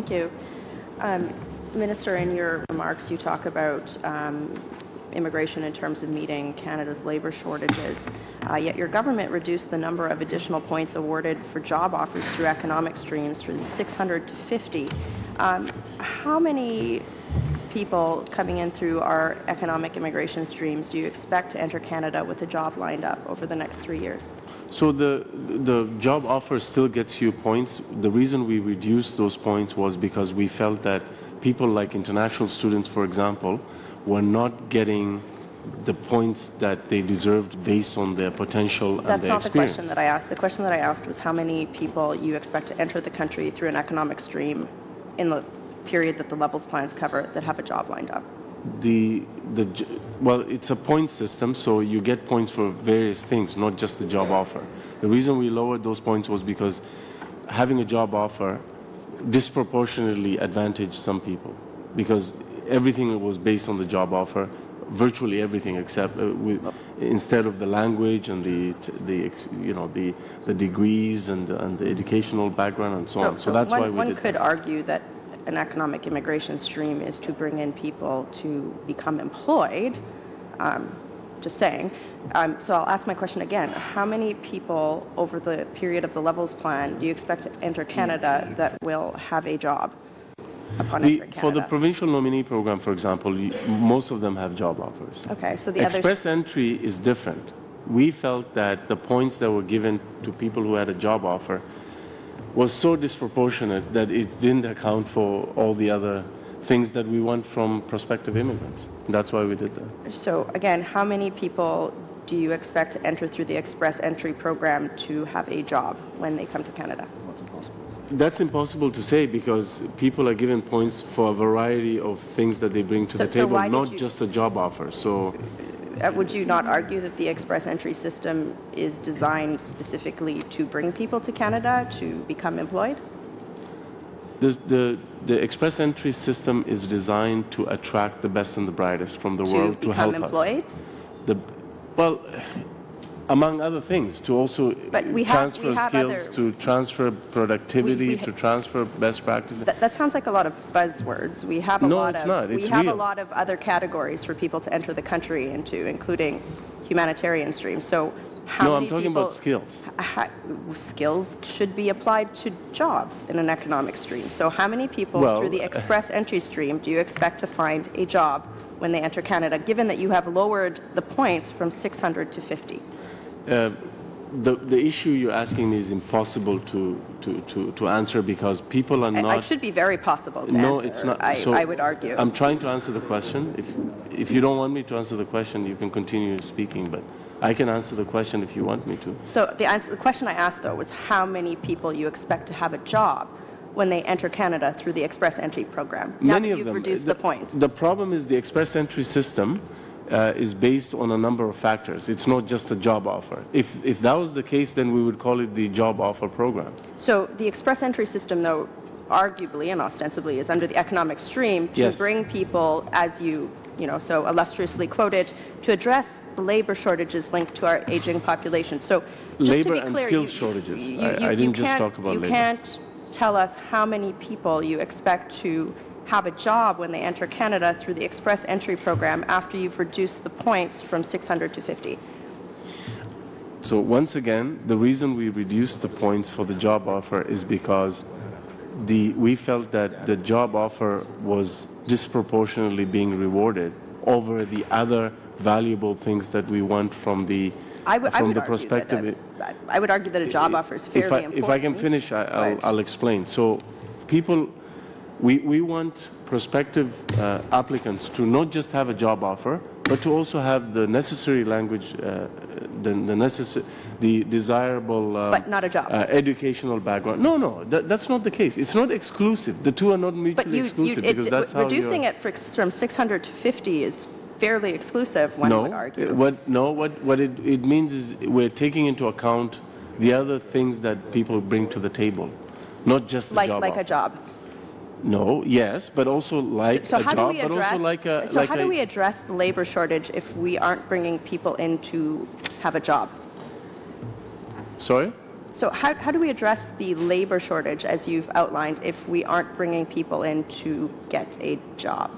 Thank you. Minister, in your remarks, you talk about immigration in terms of meeting Canada's labour shortages, yet your government reduced the number of additional points awarded for job offers through economic streams from 600 to 50. How many people coming in through our economic immigration streams do you expect to enter Canada with a job lined up over the next 3 years? So the job offer still gets you points. The reason we reduced those points was because we felt that people like international students, for example, were not getting the points that they deserved based on their potential and their experience. That's not the question that I asked. The question that I asked was how many people you expect to enter the country through an economic stream in the period that the levels plans cover that have a job lined up. Well, it's a point system, so you get points for various things, not just the job offer. The reason we lowered those points was because having a job offer disproportionately advantaged some people, because everything was based on the job offer, virtually everything except instead of the language and the degrees and the educational background and so on. So that's why we did one could argue that an economic immigration stream is to bring in people to become employed. Just saying. So I'll ask my question again. How many people over the period of the levels plan do you expect to enter Canada that will have a job upon entering Canada? For the provincial nominee program, for example, most of them have job offers. Okay, so the Express entry is different. We felt that the points that were given to people who had a job offer was so disproportionate that it didn't account for all the other things that we want from prospective immigrants. That's why we did that. So again, how many people do you expect to enter through the Express Entry program to have a job when they come to Canada? That's impossible to say because people are given points for a variety of things that they bring to the table, not just a job offer. So, would you not argue that the Express Entry system is designed specifically to bring people to Canada to become employed? The Express Entry system is designed to attract the best and the brightest from the world to help us. To become employed? Well, among other things, to also transfer skills, to transfer productivity, to transfer best practices. That sounds like a lot of buzzwords. We have a lot of other categories for people to enter the country into, including humanitarian streams. So I'm talking about skills. Skills should be applied to jobs in an economic stream. So how many people through the Express Entry stream do you expect to find a job when they enter Canada, given that you have lowered the points from 600 to 50? The issue you're asking me is impossible to answer because people are not... It should be very possible to answer. No, it's not. I would argue. I'm trying to answer the question. If you don't want me to answer the question, you can continue speaking, but I can answer the question if you want me to. So the question I asked, though, was how many people you expect to have a job when they enter Canada through the Express Entry program. Many of them. You've reduced the points. The problem is the Express Entry system is based on a number of factors. It's not just a job offer. If that was the case, then we would call it the job offer program. So the Express Entry system, though, arguably and ostensibly is under the economic stream to bring people, as you so illustriously quoted, to address the labor shortages linked to our aging population. So just labor to be clear, and skills shortages. I didn't just talk about labor. You can't tell us how many people you expect to have a job when they enter Canada through the Express Entry program after you've reduced the points from 600 to 50. So once again, the reason we reduced the points for the job offer is because we felt that the job offer was disproportionately being rewarded over the other valuable things that we want from the prospective. I would argue that a job offer is fairly important. If I can finish, I'll explain. So we want prospective applicants to not just have a job offer, but to also have the necessary language, the desirable but not a job. Educational background. No, that's not the case. It's not exclusive. The two are not mutually exclusive because that's how reducing it from 600 to 50 is fairly exclusive, one would argue. What it means is we're taking into account the other things that people bring to the table, not just the job. Like a job. No, yes, but also like a job, but also like a... So how do we address the labor shortage if we aren't bringing people in to have a job? Sorry? So how do we address the labor shortage, as you've outlined, if we aren't bringing people in to get a job?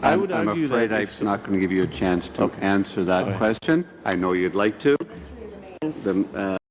I would I'm argue afraid that I'm not going to give you a chance to answer that All right. question. I know you'd like to. The